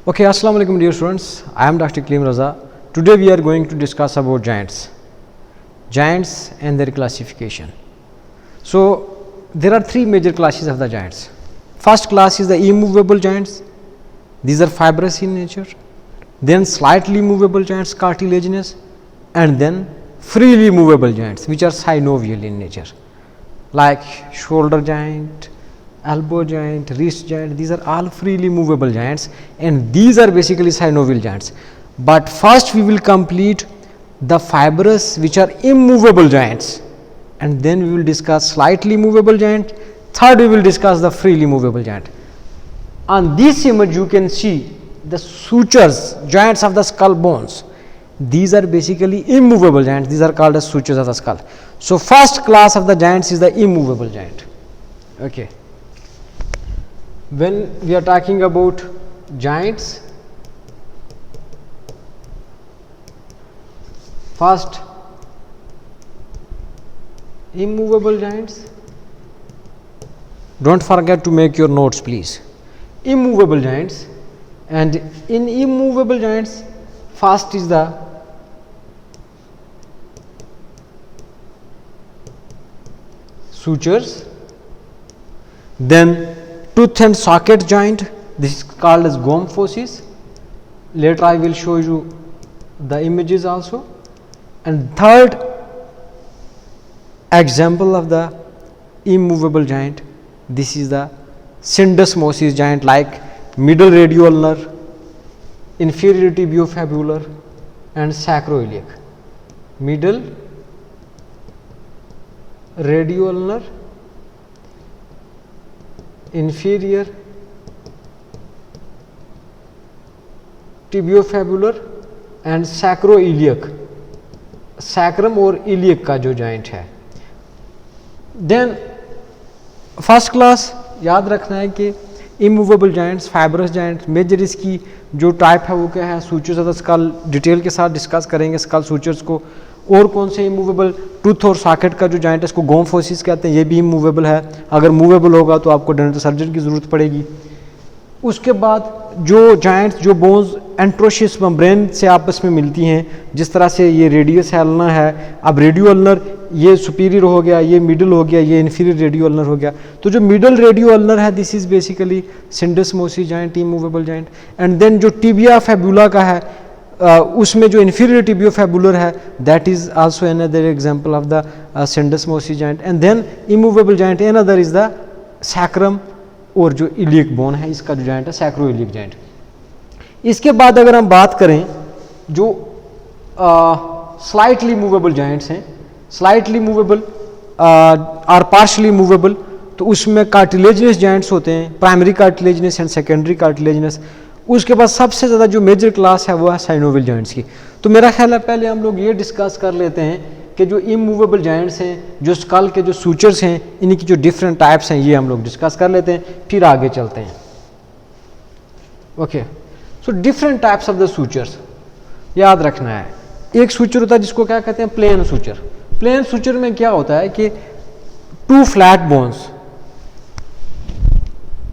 Okay, Assalamu alaikum dear students. I am Dr. Kaleem Raza. Today we are going to discuss about giants and their classification. So there are three major classes of the giants. First class is the immovable giants. These are fibrous in nature. Then slightly movable giants, cartilaginous, and then freely movable giants, which are synovial in nature, like shoulder giant, elbow giant, wrist giant. These are all freely movable giants, and these are basically synovial giants. But first we will complete the fibrous, which are immovable giants, and then we will discuss slightly movable giant. Third, we will discuss the freely movable giant. On this image you can see the sutures, joints of the skull bones. These are basically immovable giants. These are called as sutures of the skull. So first class of the giants is the immovable giant. Okay. When we are talking about giants, first immovable giants. Don't forget to make your notes, please. Immovable giants, and in immovable giants, first is the sutures, then tooth and socket joint. This is called as gomphosis. Later I will show you the images also. And third example of the immovable giant, this is the syndesmosis giant, like middle radioulnar, inferior tibiofibular, and sacroiliac. Middle radioulnar, inferior tibiofibular and sacroiliac, sacrum और iliac का जो joint है. Then first class याद रखना है कि immovable joints, fibrous joints, major इसकी जो टाइप है वो क्या है, sutures of the skull. Detail के साथ डिस्कस करेंगे स्कल सूचर्स को. और कौन से इमूवेबल, टूथ और सॉकेट का जो जॉइंट है इसको गोम्फोसिस कहते हैं, ये भी इमूवेबल है. अगर मूवेबल होगा तो आपको डेंटल सर्जन की ज़रूरत पड़ेगी. उसके बाद जो जॉइंट्स, जो बोन्स एंट्रोशियस मेम्ब्रेन से आपस में मिलती हैं, जिस तरह से ये रेडियस एल्ना है, अब रेडियोअल्नर ये सुपीरियर हो गया, ये मिडल हो गया, ये इन्फीरियर रेडियोअल्नर हो गया. तो जो मिडल रेडियोअल्नर है this is basically syndesmosis joint, immovable joint. And then जो टिबिया फैबुला का है उसमें जो इन्फीरियर टिबियोफैबुलर है that is also another example of the syndesmosis joint. And then immovable joint another is the sacrum, और जो iliac bone है इसका जो जॉइंट है सैक्रोइलियक जॉइंट. इसके बाद अगर हम बात करें जो स्लाइटली मूवेबल जॉइंट्स हैं, स्लाइटली मूवेबल और पार्शली मूवेबल, तो उसमें कार्टिलेजिनस जॉइंट्स होते हैं, primary cartilaginous and secondary cartilaginous. उसके बाद सबसे ज़्यादा जो मेजर क्लास है वो है साइनोवियल जॉइंट्स की. तो मेरा ख्याल है पहले हम लोग ये डिस्कस कर लेते हैं कि जो इमूवेबल जॉइंट्स हैं, जो स्कल के जो सूचर्स हैं, इनकी जो डिफरेंट टाइप्स हैं ये हम लोग डिस्कस कर लेते हैं, फिर आगे चलते हैं. Okay, so different types of the sutures याद रखना है. एक सूचर होता है जिसको क्या कहते हैं, प्लेन सूचर. प्लेन सूचर में क्या होता है कि टू फ्लैट बोन्स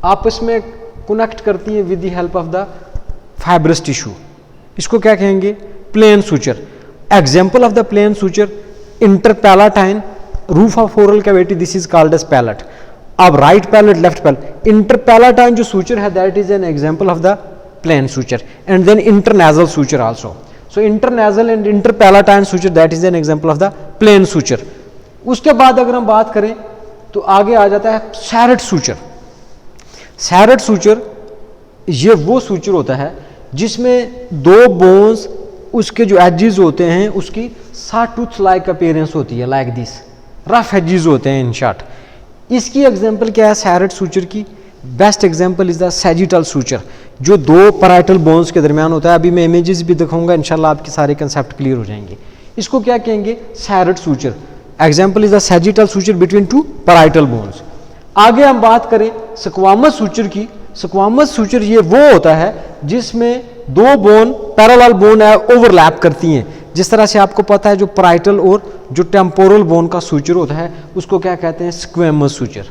आपस में कनेक्ट करती हैं with the help of the fibrous tissue. इसको क्या कहेंगे, plane suture. Example of the plane suture, interpalatine roof of oral cavity, this is called as palate. अब right palate, left palate, interpalatine जो suture है that is an example of the plane suture. And then internasal suture also. So internasal and interpalatine suture that is an example of the plane suture. उसके बाद अगर हम बात करें तो आगे आ जाता है सैरेट सूचर. सैरेट सूचर ये वो सूचर होता है जिसमें दो बोन्स, उसके जो एजेस होते हैं उसकी साटूथ लाइक अपीयरेंस होती है, लाइक दिस रफ एजेस होते हैं इन शॉर्ट. इसकी एग्जांपल क्या है सैरेट सूचर की? Best example is the sagittal suture, जो दो पैराइटल बोन्स के दरमियान होता है. अभी मैं इमेजेस भी दिखाऊंगा, इंशाल्लाह आपके सारे कंसेप्ट क्लियर हो जाएंगे. इसको क्या कहेंगे, Surratt suture. Example is the sagittal suture between two parietal bones. आगे हम बात करें स्क्वामस सूचर की. स्क्वामस सूचर ये वो होता है जिसमें दो बोन, पैरेलल बोन है, ओवरलैप करती हैं. जिस तरह से आपको पता है जो पैराइटल और जो टेम्पोरल बोन का सूचर होता है उसको क्या कहते हैं, स्क्वेमस सूचर.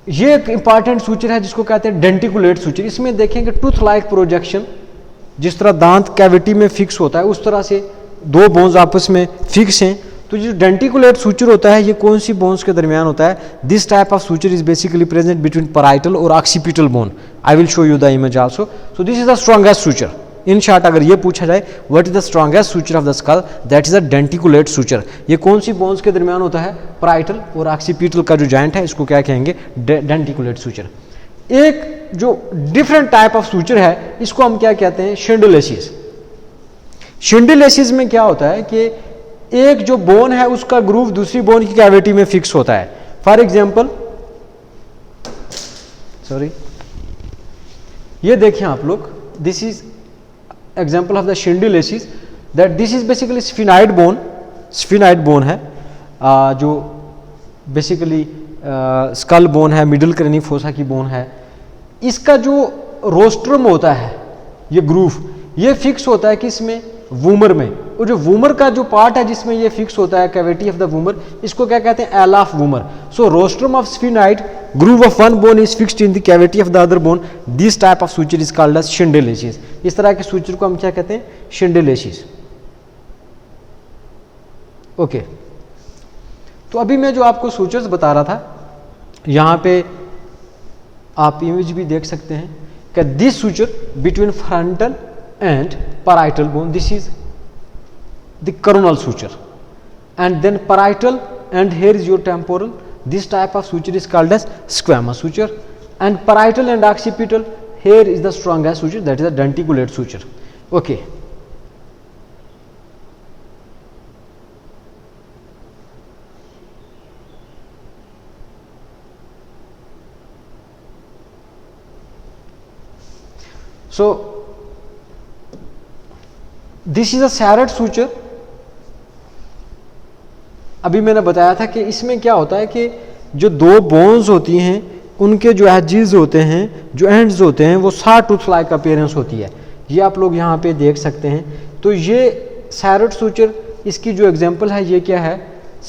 ये एक इंपॉर्टेंट सूचर है जिसको कहते हैं डेंटिकुलेट सूचर। इसमें देखेंगे टूथ लाइक प्रोजेक्शन, जिस तरह दांत कैविटी में फिक्स होता है उस तरह से दो बोन्स आपस में फिक्स हैं। तो जो डेंटिकुलेट सूचर होता है ये कौन सी बोन्स के दरमियान होता है? This type of suture is basically present between parietal और occipital bone. I will show you the image also. So this is the strongest suture. In short अगर ये पूछा जाए what is the strongest suture of the skull, that is the denticulate suture. ये कौन सी bones के दरमियान होता है? पैराइटल और ऑक्सीपिटल का जो जॉइंट है इसको क्या कहेंगे? डेंटिकुलेट सूचर। एक जो डिफरेंट टाइप ऑफ सूचर है इसको हम क्या कहते हैं? शिंडोलेसिस। शिंडोलेसिस में क्या होता है कि एक जो बोन है उसका ग्रूव दूसरी बोन की कैविटी में फिक्स होता है। फॉर एग्जाम्पल, सॉरी, ये देखें आप लोग, this is example of the schindylesis, that this is basically sphenoid bone. Sphenoid bone है जो बेसिकली स्कल बोन है, मिडिल क्रेनिफोसा की बोन है। इसका जो रोस्ट्रम होता है, ये ग्रूव, ये फिक्स होता है किसमें? वूमर में। और जो वूमर का जो पार्ट है जिसमें ये फिक्स होता है, कैविटी ऑफ द वूमर, इसको क्या कहते हैं? Ala of vomer. So rostrum of sphenoid, groove of one bone is fixed in the cavity of the other bone. This type of suture is called as schindylesis. इस तरह के suture को हम क्या कहते हैं? शिंडोलेसिस। ओके, तो अभी मैं जो आपको सूचर्स बता रहा था, यहां पे आप इमेज भी देख सकते हैं कि this suture between frontal and parietal bone, this is the coronal suture, and then parietal and here is your temporal. This type of suture is called as squamous suture, and parietal and occipital, here is the strongest suture, that is the denticulate suture. Okay, so this is a Surratt suture. अभी मैंने बताया था कि इसमें क्या होता है कि जो दो बोन्स होती हैं उनके जो एजेस होते हैं, जो एंड्स होते हैं, वो सा टूथ लाइक अपीयरेंस होती है। ये आप लोग यहाँ पे देख सकते हैं। तो ये सैरेट सूचर, इसकी जो एग्जांपल है ये क्या है?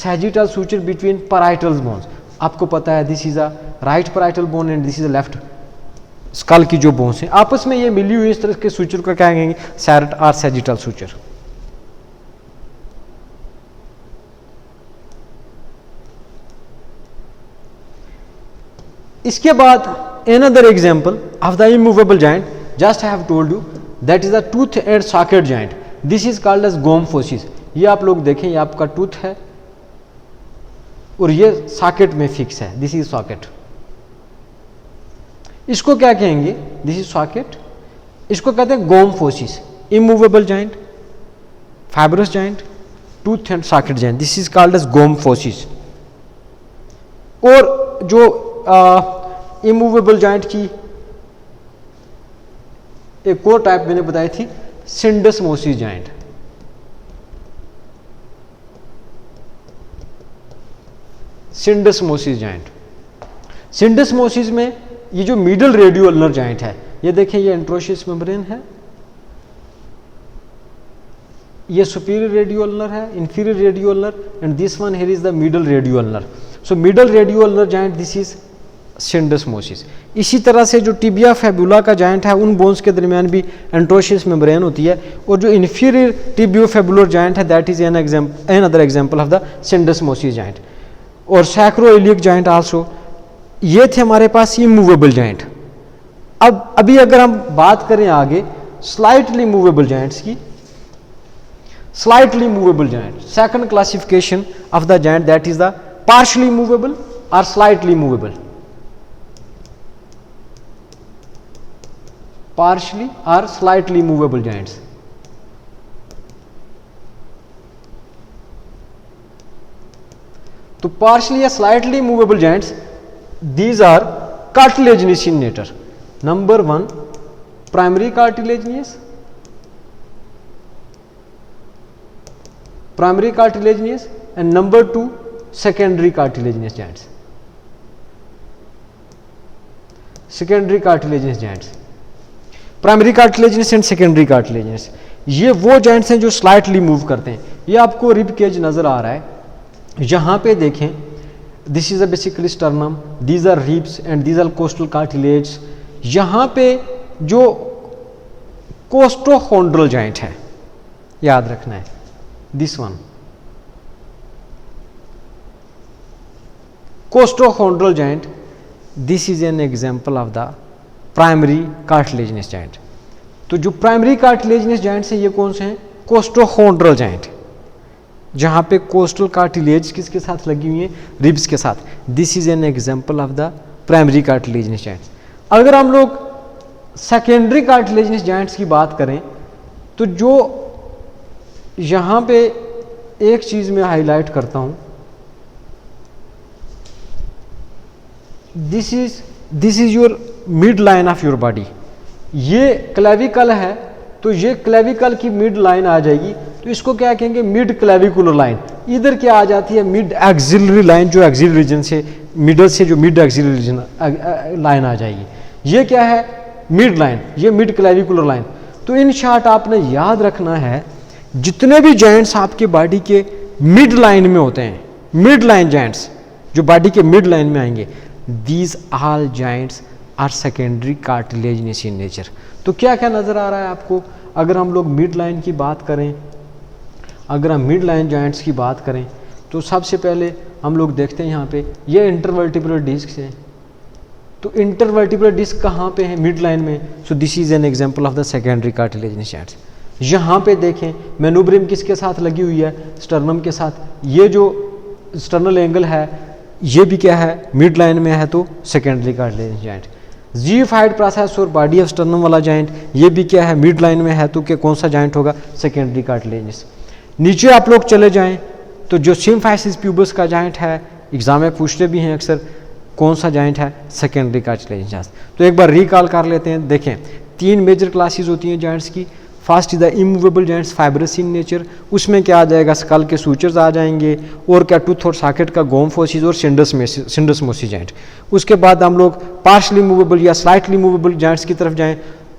Sagittal suture between parietal bones. आपको पता है this is a right parietal bone and this is a left skull की जो बोन्स हैं आपस में ये मिली हुई इस तरह के सूचर को क्या कहेंगे? सैरेट और सैजिटल सूचर। इसके बाद another example of the immovable joint, just I have told you, that is the tooth and socket joint. This is called as gum faucis. ये आप लोग देखें, ये आपका टूथ है और ये सॉकेट में फिक्स है। This is socket. इसको क्या कहेंगे? This is socket. इसको कहते हैं gomphosis. Immovable joint, fibrous joint, tooth and socket joint, this is called as gomphosis. और जो इमूवेबल जॉइंट की एक और टाइप मैंने बताई थी, सिंडेस्मोसिस जॉइंट। सिंडेस्मोसिस जॉइंट, सिंडेस्मोसिस में ये जो मिडल रेडियोल्नर जॉइंट है, ये देखें, ये एंट्रोशियस मेम्ब्रेन है, ये सुपीरियर रेडियोल्नर है, inferior radioulnar, and this one here is the middle radioulnar. So middle radioulnar joint, this is syndesmosis. इसी तरह से जो टिबिया फेबुला का जॉइंट है, उन बोन्स के दरमियान भी एंट्रोशियस मेम्ब्रेन होती है। और जो इंफीरियर टिबियोफेबुलर जॉइंट है, that is another example of the syndesmosis joint. और सैक्रोइलियक जॉइंट आल्सो। ये थे हमारे पास ये मूवेबल जॉइंट। अब अभी अगर हम बात करें आगे स्लाइटली मूवेबल जॉइंट्स की, slightly movable joint, second classification of the joint, that is the partially movable और slightly movable. partially or slightly movable joints. तो partially या slightly movable joints, these are cartilaginous in nature. Number one, primary cartilaginous, and number two, secondary cartilaginous joints. Secondary cartilaginous joints, primary cartilaginous and secondary cartilaginous, ये वो joints हैं जो slightly move करते हैं। ये आपको रिब केज नजर आ रहा है, यहाँ पे देखें, this is a basically sternum, these are ribs and these are costal cartilage. यहाँ पे जो कोस्टोकोंड्रल जॉइंट है, याद रखना है, this one costochondral joint, this is an example of the primary cartilaginous joint. तो जो प्राइमरी कार्टिलेजिनस जॉइंट्स हैं ये कौन से हैं? कोस्टोकोंड्रल जॉइंट, जहां पे कोस्टल कार्टिलेज किसके साथ लगी हुई है? रिब्स के साथ। This is an example of the primary cartilaginous joints. अगर हम लोग सेकेंडरी कार्टिलेजिनस जॉइंट्स की बात करें तो जो यहां पे एक चीज मैं हाईलाइट करता हूं, this is your mid line of your body. ये क्लेविकल है तो ये क्लेविकल की मिड लाइन आ जाएगी, तो इसको क्या कहेंगे? Mid clavicular line. इधर क्या आ जाती है? मिड एक्सिलरी लाइन, जो एक्सिलरी रीजन से मिडल से जो मिड एक्सिलरी रीजन लाइन आ जाएगी। ये क्या है? मिड लाइन, ये मिड क्लेविकुलर लाइन। तो इन शॉर्ट आपने याद रखना है, जितने भी जॉइंट्स आपके बॉडी के मिड लाइन में होते हैं, मिड लाइन जॉइंट्स जो बॉडी के मिड लाइन में आएंगे, these all joints are secondary cartilaginous in nature. तो क्या क्या नजर आ रहा है आपको? अगर हम लोग मिड लाइन की बात करें, अगर हम मिड लाइन जॉइंट्स की बात करें तो सबसे पहले हम लोग देखते हैं यहाँ पे ये इंटरवर्टिब्रल डिस्क है। तो इंटरवर्टिब्रल डिस्क कहाँ पे है? मिड लाइन में। सो this is an example of the secondary cartilaginous joints. यहाँ पे देखें मेनुब्रिम किसके साथ लगी हुई है? स्टर्नम के साथ। ये जो स्टर्नल एंगल है ये भी क्या है? मिड लाइन में है, तो सेकेंडरी कार्टिलेजिनस जॉइंट। जीफाइड प्रोसेस और बॉडी ऑफ स्टर्नम वाला जॉइंट, ये भी क्या है? मिड लाइन में है, तो क्या कौन सा जॉइंट होगा? Secondary cartilaginous. नीचे आप लोग चले जाएं तो जो सिम्फाइसिस प्यूबस का जॉइंट है, एग्जाम में पूछते भी हैं अक्सर, कौन सा जॉइंट है? Secondary cartilaginous. तो एक बार रिकॉल कर लेते हैं। देखें 3 मेजर क्लासेस होती हैं जॉइंट्स की। First is the immovable joints, fibrous in nature. उसमें क्या आ जाएगा? स्कल के सूचर्स आ जाएंगे, और क्या टूथ और सॉकेट का गोम फोसिस और सिंडसमोसिस जॉइंट। उसके बाद हम लोग पार्शली मूवेबल या स्लाइटली मूवेबल जॉइंट्स की तरफ जाएं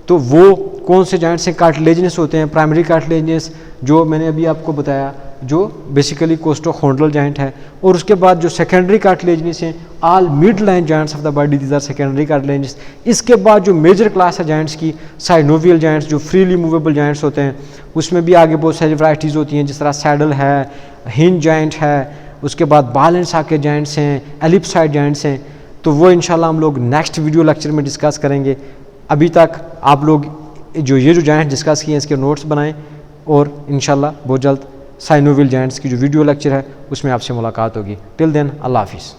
तो वो कौन से जॉइंट्स हैं? कार्टिलेजिनस होते हैं, प्राइमरी कार्टिलेजिनस, जो मैंने अभी आपको बताया, जो बेसिकली कोस्टोकोंड्रल जॉइंट है। और उसके बाद जो सेकेंडरी कार्टिलेजिनस हैं, all mid line joints of the body, these are secondary cartilaginous. इसके बाद जो मेजर क्लास है जॉइंट्स की, साइनोवियल जॉइंट्स, जो फ्रीली मूवेबल जॉइंट्स होते हैं, उसमें भी आगे बहुत सारी वैराइटीज़ होती हैं, जिस तरह सैडल है, हिंज जॉइंट है, उसके बाद बॉल एंड सॉकेट जॉइंट्स हैं, एलिप्साइड जॉइंट्स हैं। तो वो इंशाल्लाह हम लोग नेक्स्ट वीडियो लेक्चर में डिस्कस करेंगे। अभी तक आप लोग जो ये जो जॉइंट डिस्कस किए हैं इसके नोट्स बनाएं, और इंशाल्लाह बहुत जल्द साइनोवियल जॉइंट्स की जो वीडियो लेक्चर है उसमें आपसे मुलाकात होगी। टिल देन अल्लाह हाफिज़।